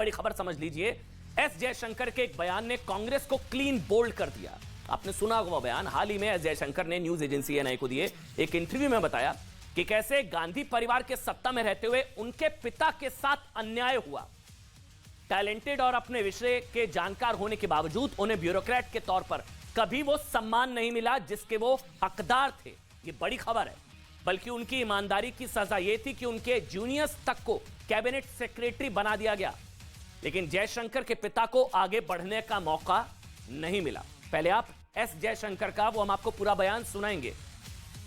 बड़ी खबर समझ लीजिए। एस जयशंकर के एक बयान ने कांग्रेस को क्लीन बोल्ड कर दिया। आपने सुना होगा वो बयान। हाल ही में एस जयशंकर ने न्यूज एजेंसी एएनआई को दिए एक इंटरव्यू में बताया कि कैसे गांधी परिवार के सत्ता में रहते हुए उनके पिता के साथ अन्याय हुआ। टैलेंटेड और अपने विषय के जानकार होने के बावजूद उन्हें ब्यूरोक्रेट के तौर पर कभी वो सम्मान नहीं मिला जिसके वो हकदार थे। ये बड़ी खबर है। बल्कि उनकी ईमानदारी की सजा यह थी कि उनके जूनियर्स तक को कैबिनेट सेक्रेटरी बना दिया गया, लेकिन जयशंकर के पिता को आगे बढ़ने का मौका नहीं मिला। पहले आप एस जयशंकर का वो हम आपको पूरा बयान सुनाएंगे,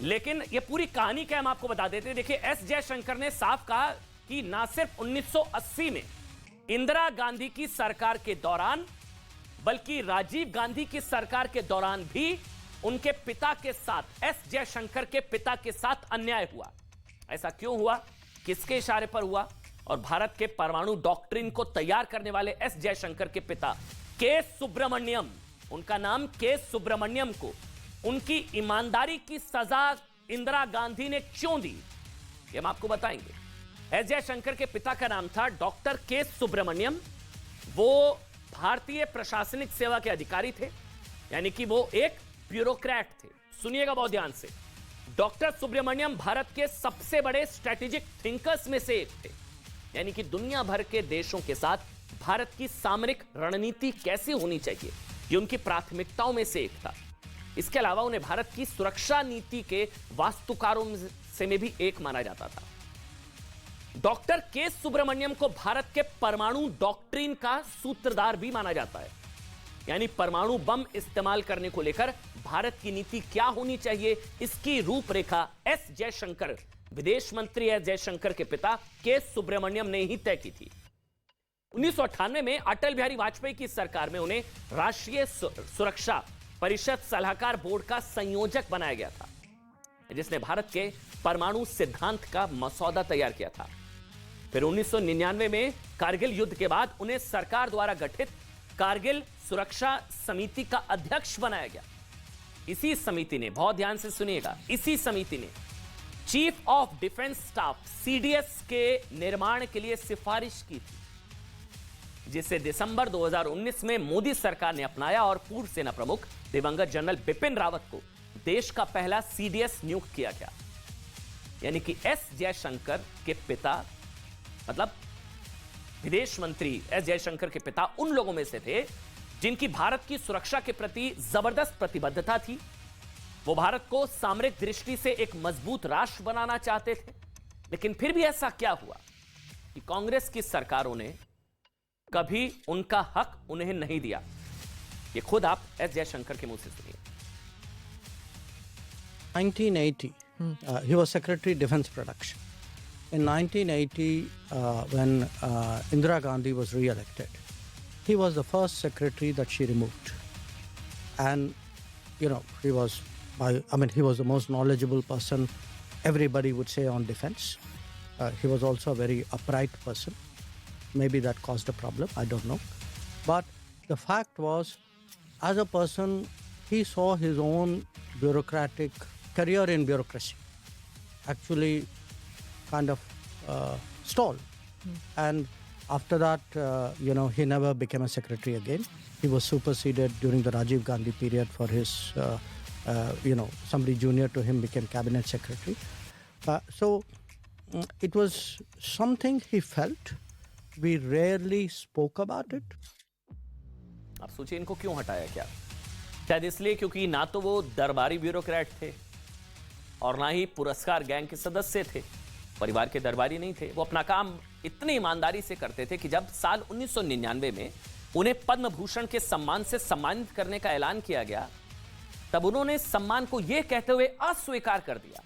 लेकिन ये पूरी कहानी क्या हम आपको बता देते हैं। देखिए, एस जयशंकर ने साफ कहा कि ना सिर्फ 1980 में इंदिरा गांधी की सरकार के दौरान बल्कि राजीव गांधी की सरकार के दौरान भी उनके पिता के साथ, एस जयशंकर के पिता के साथ अन्याय हुआ। ऐसा क्यों हुआ, किसके इशारे पर हुआ, और भारत के परमाणु डॉक्ट्रिन को तैयार करने वाले एस जयशंकर के पिता के सुब्रमण्यम, उनका नाम के सुब्रमण्यम को उनकी ईमानदारी की सजा इंदिरा गांधी ने क्यों दी, ये हम आपको बताएंगे। एस जयशंकर के पिता का नाम था डॉक्टर के सुब्रमण्यम। वो भारतीय प्रशासनिक सेवा के अधिकारी थे, यानी कि वो एक ब्यूरोक्रेट थे। सुनिएगा बहुत ध्यान से। डॉक्टर सुब्रमण्यम भारत के सबसे बड़े स्ट्रेटेजिक थिंकर्स में से एक थे, यानी कि दुनिया भर के देशों के साथ भारत की सामरिक रणनीति कैसी होनी चाहिए, ये उनकी प्राथमिकताओं में से एक था। इसके अलावा उन्हें भारत की सुरक्षा नीति के वास्तुकारों से में भी एक माना जाता था। डॉक्टर के सुब्रमण्यम को भारत के परमाणु डॉक्ट्रिन का सूत्रधार भी माना जाता है, यानी परमाणु बम इस्तेमाल करने को लेकर भारत की नीति क्या होनी चाहिए, इसकी रूपरेखा एस जयशंकर, विदेश मंत्री एस जयशंकर के पिता के सुब्रमण्यम ने ही तय की थी। 1998 में अटल बिहारी वाजपेयी की सरकार में उन्हें राष्ट्रीय सुरक्षा परिषद सलाहकार बोर्ड का संयोजक बनाया गया था, जिसने भारत के परमाणु सिद्धांत का मसौदा तैयार किया था। फिर 1999 में कारगिल युद्ध के बाद उन्हें सरकार द्वारा गठित कारगिल सुरक्षा समिति का अध्यक्ष बनाया गया। इसी समिति ने, बहुत ध्यान से सुनिएगा, इसी समिति ने chief of defence staff CDS के निर्माण के लिए सिफारिश की थी, जिसे दिसंबर 2019 में मोदी सरकार ने अपनाया और पूर्व सेना प्रमुख दिवंगत जनरल बिपिन रावत को देश का पहला सीडीएस नियुक्त किया गया। यानी कि एस जयशंकर के पिता, मतलब विदेश मंत्री एस जयशंकर के पिता उन लोगों में से थे जिनकी भारत की सुरक्षा के प्रति जबरदस्त प्रतिबद्धता थी। वो भारत को सामरिक दृष्टि से एक मजबूत राष्ट्र बनाना चाहते थे, लेकिन फिर भी ऐसा क्या हुआ कि कांग्रेस की सरकारों ने कभी उनका हक उन्हें नहीं दिया। ये खुद आप एस जयशंकर के मुंह से सुनिए। 1980, he was Secretary Defense Production. In 1980, when Indira Gandhi was re-elected, he was the first secretary that she removed. And, you know, he was the most knowledgeable person, everybody would say, on defense. He was also a very upright person. Maybe that caused a problem, I don't know. But the fact was, as a person, he saw his own bureaucratic career in bureaucracy actually kind of stall. And after that, he never became a secretary again. He was superseded during the Rajiv Gandhi period for his, somebody junior to him became cabinet secretary. So it was something he felt. We rarely spoke about it. आप सोचिए इनको क्यों हटाया? क्या शायद इसलिए क्योंकि ना तो वो दरबारी ब्यूरोक्रेट थे और ना ही पुरस्कार गैंग के सदस्य थे, परिवार के दरबारी नहीं थे। वो अपना काम इतनी ईमानदारी से करते थे कि जब साल 1999 में उन्हें पद्म भूषण के सम्मान से सम्मानित करने का ऐलान किया गया, तब उन्होंने सम्मान को यह कहते हुए अस्वीकार कर दिया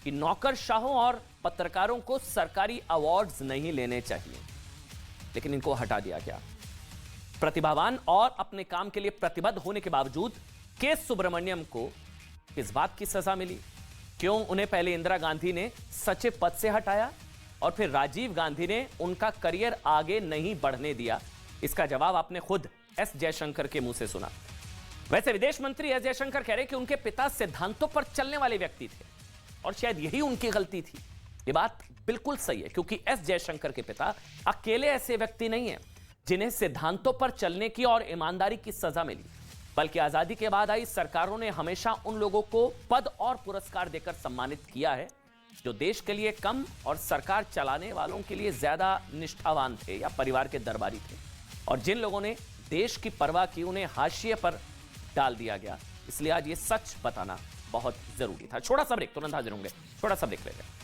कि नौकरशाहों और पत्रकारों को सरकारी अवार्ड्स नहीं लेने चाहिए, लेकिन इनको हटा दिया गया। प्रतिभावान और अपने काम के लिए प्रतिबद्ध होने के बावजूद के सुब्रमण्यम को किस बात की सजा मिली? क्यों उन्हें पहले इंदिरा गांधी ने सचिव पद से हटाया और फिर राजीव गांधी ने उनका करियर आगे नहीं बढ़ने दिया? इसका जवाब आपने खुद एस जयशंकर के मुंह से सुना। वैसे विदेश मंत्री एस जयशंकर कह रहे कि उनके पिता सिद्धांतों पर चलने वाले व्यक्ति थे और शायद यही उनकी गलती थी। ये बात बिल्कुल सही है, क्योंकि एस जयशंकर के पिता अकेले ऐसे व्यक्ति नहीं है। जिन्हें सिद्धांतों पर चलने की और ईमानदारी की सजा मिली, बल्कि आजादी के बाद आई सरकारों ने हमेशा उन लोगों को पद और पुरस्कार देकर सम्मानित किया है जो देश के लिए कम और सरकार चलाने वालों के लिए ज्यादा निष्ठावान थे या परिवार के दरबारी थे। और जिन लोगों ने देश की परवाह की उन्हें हाशिए पर डाल दिया गया। इसलिए आज ये सच बताना बहुत जरूरी था। छोटा सा ब्रेक, तुरंत हाजिर होंगे। छोटा सा ब्रेक लेते हैं।